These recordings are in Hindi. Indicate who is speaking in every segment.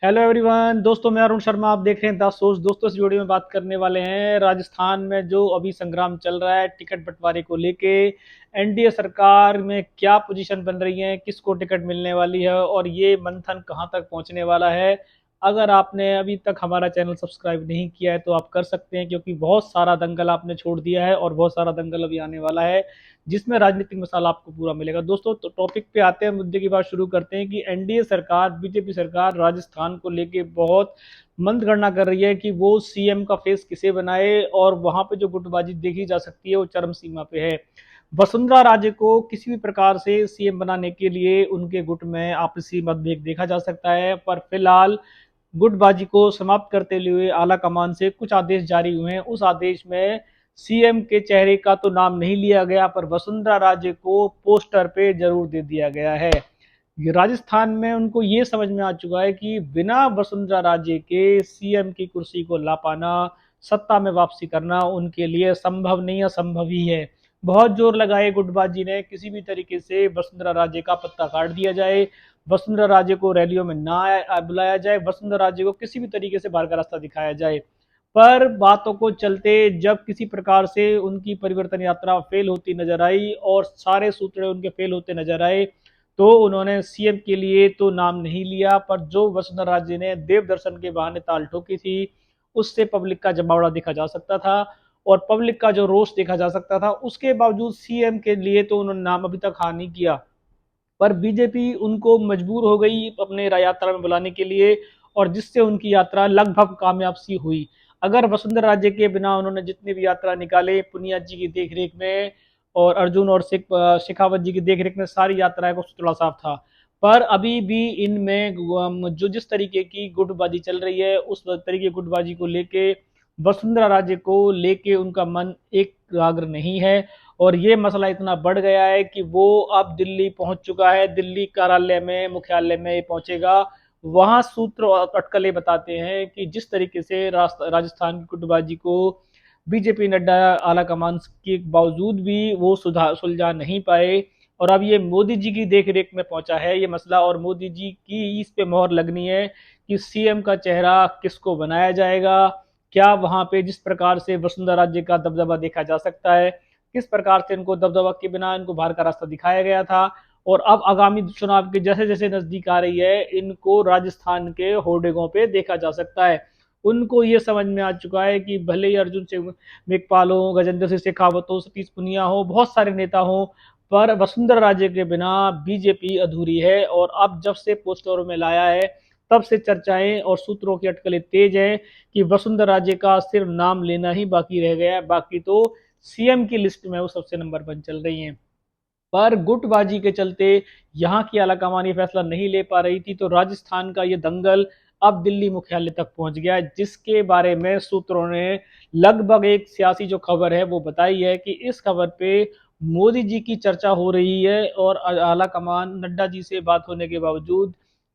Speaker 1: हेलो एवरीवन दोस्तों, मैं अरुण शर्मा। आप देख रहे हैं द सोर्स। दोस्तों, इस वीडियो में बात करने वाले हैं राजस्थान में जो अभी संग्राम चल रहा है टिकट बंटवारे को लेके। एनडीए सरकार में क्या पोजीशन बन रही है, किसको टिकट मिलने वाली है और ये मंथन कहां तक पहुंचने वाला है। अगर आपने अभी तक हमारा चैनल सब्सक्राइब नहीं किया है तो आप कर सकते हैं, क्योंकि बहुत सारा दंगल आपने छोड़ दिया है और बहुत सारा दंगल अभी आने वाला है जिसमें राजनीतिक मसाला आपको पूरा मिलेगा। दोस्तों, तो टॉपिक पे आते हैं, मुद्दे की बात शुरू करते हैं कि एनडीए सरकार, बीजेपी सरकार राजस्थान को लेके बहुत मंत्रणा कर रही है कि वो सीएम का फेस किसे बनाए, और वहां पे जो गुटबाजी देखी जा सकती है वो चरम सीमा पे है। वसुंधरा राजे को किसी भी प्रकार से सीएम बनाने के लिए उनके गुट में आपसी मतभेद देखा जा सकता है, पर फिलहाल गुटबाजी को समाप्त करते हुए आला कमान से कुछ आदेश जारी हुए हैं। उस आदेश में सीएम के चेहरे का तो नाम नहीं लिया गया, पर वसुंधरा राजे को पोस्टर पे जरूर दे दिया गया है। राजस्थान में उनको ये समझ में आ चुका है कि बिना वसुंधरा राजे के सीएम की कुर्सी को ला पाना, सत्ता में वापसी करना उनके लिए संभव नहीं, असंभव ही है। बहुत जोर लगाए गुटबाजी ने किसी भी तरीके से वसुंधरा राजे का पत्ता काट दिया जाए, वसुंधरा राजे को रैलियों में ना बुलाया जाए, वसुंधरा राजे को किसी भी तरीके से बाहर का रास्ता दिखाया जाए। पर बातों को चलते जब किसी प्रकार से उनकी परिवर्तन यात्रा फेल होती नजर आई और सारे सूत्र उनके फेल होते नजर आए, तो उन्होंने सीएम के लिए तो नाम नहीं लिया, पर जो वसुंधरा राजे ने देव दर्शन के बहाने ताल ठोकी थी उससे पब्लिक का जमावड़ा देखा जा सकता था और पब्लिक का जो रोष देखा जा सकता था। उसके बावजूद सीएम के लिए तो उन्होंने नाम अभी तक हाँ नहीं किया, पर बीजेपी उनको मजबूर हो गई अपने यात्रा में बुलाने के लिए, और जिससे उनकी यात्रा लगभग कामयाब सी हुई। अगर वसुंधरा राजे के बिना उन्होंने जितनी भी यात्रा निकाले पुनिया जी की देखरेख में और अर्जुन और शेखावत जी की देखरेख में, सारी यात्राएं को सुतड़ा साफ था। पर अभी भी इनमें जो जिस तरीके की गुटबाजी चल रही है उस तरीके की गुटबाजी को लेके वसुंधरा राजे को लेके उनका मन एक एकाग्र नहीं है, और ये मसला इतना बढ़ गया है कि वो अब दिल्ली पहुंच चुका है। दिल्ली कार्यालय में, मुख्यालय में पहुंचेगा। वहां सूत्र और अटकलें बताते हैं कि जिस तरीके से राजस्थान की गुटबाजी को बीजेपी नड्डा आला कमान के बावजूद भी वो सुलझा नहीं पाए, और अब ये मोदी जी की देख रेख में पहुंचा है ये मसला, और मोदी जी की इस पे मोहर लगनी है कि सीएम का चेहरा किसको बनाया जाएगा। क्या वहां पे जिस प्रकार से वसुंधरा राजे का दबदबा देखा जा सकता है, किस प्रकार से इनको दबदबा के बिना इनको बाहर का रास्ता दिखाया गया था, और अब आगामी चुनाव के जैसे जैसे नजदीक आ रही है इनको राजस्थान के होर्डिंगों पे देखा जा सकता है। उनको ये समझ में आ चुका है कि भले ही अर्जुन सिंह मेघवाल हो, गजेंद्र सिंह शेखावत हो, सतीश पुनिया हो, बहुत सारे नेता हो, पर वसुंधरा राजे के बिना बीजेपी अधूरी है। और अब जब से पोस्टरों में लाया है तब से चर्चाएं और सूत्रों की अटकलें तेज हैं कि वसुंधरा राजे का सिर्फ नाम लेना ही बाकी रह गया है, बाकी तो सीएम की लिस्ट में वो सबसे नंबर 1 चल रही हैं। पर गुटबाजी के चलते यहाँ की आलाकमान ये फैसला नहीं ले पा रही थी, तो राजस्थान का ये दंगल अब दिल्ली मुख्यालय तक पहुंच गया, जिसके बारे में सूत्रों ने लगभग एक सियासी जो खबर है वो बताई है कि इस खबर पे मोदी जी की चर्चा हो रही है, और आला कमान नड्डा जी से बात होने के बावजूद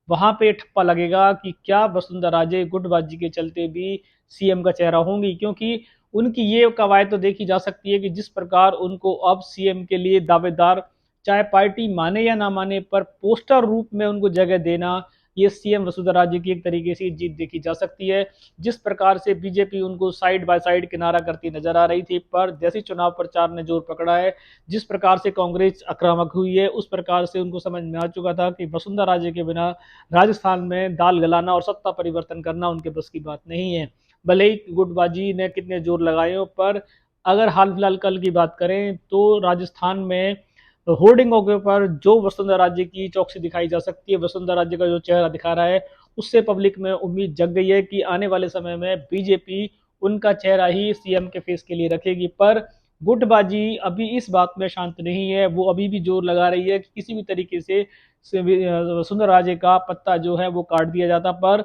Speaker 1: वहां पे ठप्पा लगेगा कि क्या वसुंधरा राजे गुटबाजी के चलते भी सीएम का चेहरा होंगी, क्योंकि उनकी ये कवायद तो देखी जा सकती है कि जिस प्रकार उनको अब सीएम के लिए दावेदार, चाहे पार्टी माने या ना माने, पर पोस्टर रूप में उनको जगह देना, ये सीएम वसुंधरा राजे की एक तरीके से जीत देखी जा सकती है। जिस प्रकार से बीजेपी उनको साइड बाय साइड किनारा करती नजर आ रही थी, पर जैसे चुनाव प्रचार ने जोर पकड़ा है, जिस प्रकार से कांग्रेस आक्रामक हुई है, उस प्रकार से उनको समझ में आ चुका था कि वसुंधरा राजे के बिना राजस्थान में दाल गलाना और सत्ता परिवर्तन करना उनके बस की बात नहीं है। भले ही गुटबाजी ने कितने जोर लगाए हो, पर अगर हाल फिलहाल कल की बात करें तो राजस्थान में होर्डिंगों के ऊपर जो वसुंधरा राजे की चौकसी दिखाई जा सकती है, वसुंधरा राजे का जो चेहरा दिखा रहा है, उससे पब्लिक में उम्मीद जग गई है कि आने वाले समय में बीजेपी उनका चेहरा ही सीएम के फेस के लिए रखेगी। पर गुटबाजी अभी इस बात में शांत नहीं है, वो अभी भी जोर लगा रही है कि किसी भी तरीके से वसुंधरा राजे का पत्ता जो है वो काट दिया जाता, पर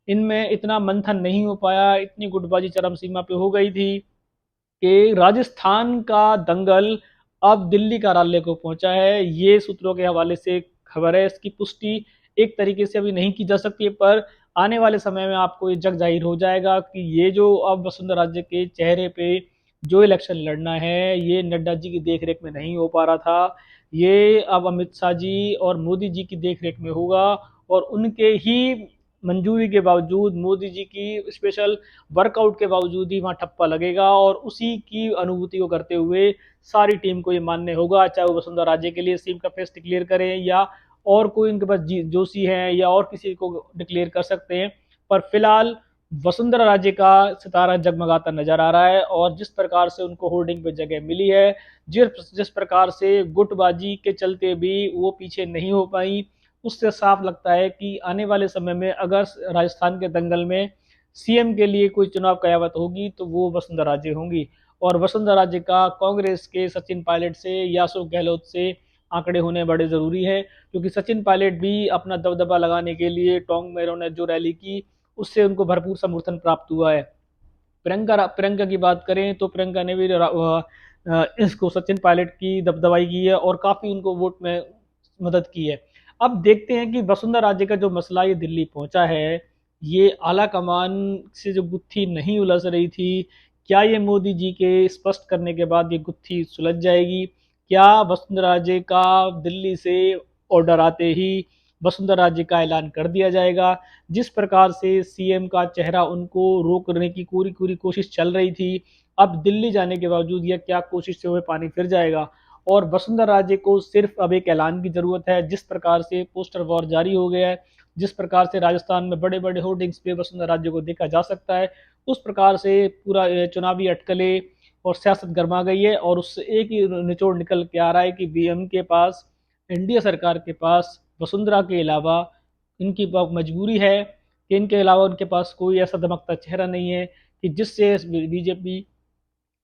Speaker 1: इनमें इतना मंथन नहीं हो पाया। इतनी गुटबाजी चरम सीमा पे हो गई थी कि राजस्थान का दंगल अब दिल्ली कार्यालय को पहुंचा है। ये सूत्रों के हवाले से खबर है, इसकी पुष्टि एक तरीके से अभी नहीं की जा सकती है, पर आने वाले समय में आपको ये जग जाहिर हो जाएगा कि ये जो अब वसुंधरा राजे के चेहरे पे जो इलेक्शन लड़ना है, ये नड्डा जी की देखरेख में नहीं हो पा रहा था, ये अब अमित शाह जी और मोदी जी की देखरेख में होगा, और उनके ही मंजूरी के बावजूद, मोदी जी की स्पेशल वर्कआउट के बावजूद ही वहाँ ठप्पा लगेगा और उसी की अनुभूति को करते हुए सारी टीम को ये मानने होगा, चाहे वो वसुंधरा राजे के लिए सीम का फेस डिक्लेयर करें या और कोई उनके पास जोशी है या और किसी को डिक्लेयर कर सकते हैं। पर फिलहाल वसुंधरा राजे का सितारा जगमगाता नजर आ रहा है और जिस प्रकार से उनको होर्डिंग पे जगह मिली है, जिस जिस प्रकार से गुटबाजी के चलते भी वो पीछे नहीं हो पाई, उससे साफ लगता है कि आने वाले समय में अगर राजस्थान के दंगल में सीएम के लिए कोई चुनाव कयावत होगी तो वो वसुंधरा राजे होंगी। और वसुंधरा राजे का कांग्रेस के सचिन पायलट से या अशोक गहलोत से आंकड़े होने बड़े ज़रूरी है, क्योंकि सचिन पायलट भी अपना दबदबा लगाने के लिए टोंक में उन्होंने जो रैली की उससे उनको भरपूर समर्थन प्राप्त हुआ है। प्रियंका की बात करें तो प्रियंका ने भी इसको सचिन पायलट की दबदबाई की है और काफ़ी उनको वोट में मदद की है। अब देखते हैं कि वसुंधरा राजे का जो मसला ये दिल्ली पहुंचा है, ये आला कमान से जो गुत्थी नहीं उलझ रही थी, क्या ये मोदी जी के स्पष्ट करने के बाद ये गुत्थी सुलझ जाएगी? क्या वसुंधरा राजे का दिल्ली से ऑर्डर आते ही वसुंधरा राजे का ऐलान कर दिया जाएगा? जिस प्रकार से सीएम का चेहरा उनको रोकने की पूरी पूरी कोशिश चल रही थी, अब दिल्ली जाने के बावजूद यह क्या कोशिश से हुए पानी फिर जाएगा? और वसुंधरा राजे को सिर्फ अब एक ऐलान की जरूरत है। जिस प्रकार से पोस्टर वॉर जारी हो गया है, जिस प्रकार से राजस्थान में बड़े बड़े होर्डिंग्स पे वसुंधरा राजे को देखा जा सकता है, उस प्रकार से पूरा चुनावी अटकलें और सियासत गर्मा गई है और उससे एक ही निचोड़ निकल के आ रहा है कि बीएम के पास, एनडीए सरकार के पास वसुंधरा के अलावा इनकी मजबूरी है कि इनके अलावा उनके पास कोई ऐसा दमकता चेहरा नहीं है कि जिससे बीजेपी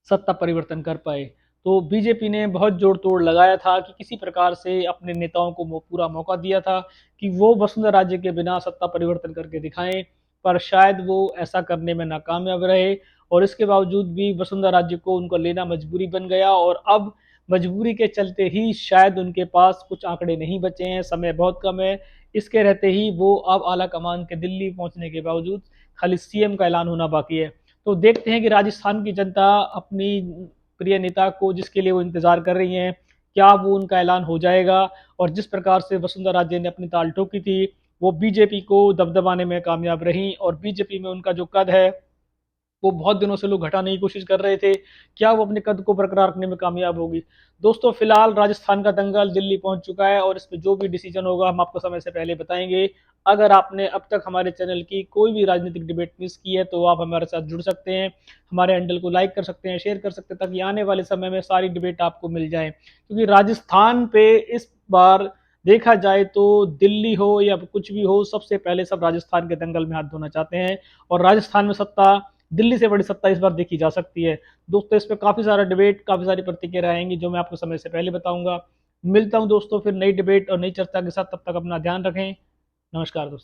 Speaker 1: सत्ता परिवर्तन कर पाए। तो बीजेपी ने बहुत जोड़ तोड़ लगाया था कि किसी प्रकार से अपने नेताओं को पूरा मौका दिया था कि वो वसुंधरा राजे के बिना सत्ता परिवर्तन करके दिखाएं, पर शायद वो ऐसा करने में नाकामयाब रहे और इसके बावजूद भी वसुंधरा राजे को उनको लेना मजबूरी बन गया और अब मजबूरी के चलते ही शायद उनके पास कुछ आंकड़े नहीं बचे हैं, समय बहुत कम है। इसके रहते ही वो अब आला कमान के दिल्ली पहुंचने के बावजूद खाली सीएम का ऐलान होना बाकी है। तो देखते हैं कि राजस्थान की जनता अपनी प्रिय नेता को जिसके लिए वो इंतजार कर रही हैं, क्या वो उनका ऐलान हो जाएगा? और जिस प्रकार से वसुंधरा राजे ने अपनी ताल ठोकी थी, वो बीजेपी को दबदबाने में कामयाब रही और बीजेपी में उनका जो कद है, वो बहुत दिनों से लोग घटाने की कोशिश कर रहे थे, क्या वो अपने कद को बरकरार रखने में कामयाब होगी? दोस्तों, फिलहाल राजस्थान का दंगल दिल्ली पहुंच चुका है और इसमें जो भी डिसीजन होगा हम आपको समय से पहले बताएंगे। अगर आपने अब तक हमारे चैनल की कोई भी राजनीतिक डिबेट मिस की है तो आप हमारे साथ जुड़ सकते हैं, हमारे हैंडल को लाइक कर सकते हैं, शेयर कर सकते हैं, ताकि आने वाले समय में सारी डिबेट आपको मिल जाए। क्योंकि राजस्थान पे इस बार देखा जाए तो दिल्ली हो या कुछ भी हो, सबसे पहले सब राजस्थान के दंगल में हाथ धोना चाहते हैं और राजस्थान में सत्ता, दिल्ली से बड़ी सत्ता इस बार देखी जा सकती है। दोस्तों, इस पे काफ़ी सारा डिबेट, काफ़ी सारी प्रतिक्रिया रहेंगी जो मैं आपको समय से पहले बताऊंगा। मिलता हूं दोस्तों फिर नई डिबेट और नई चर्चा के साथ, तब तक अपना ध्यान रखें। नमस्कार दोस्तों।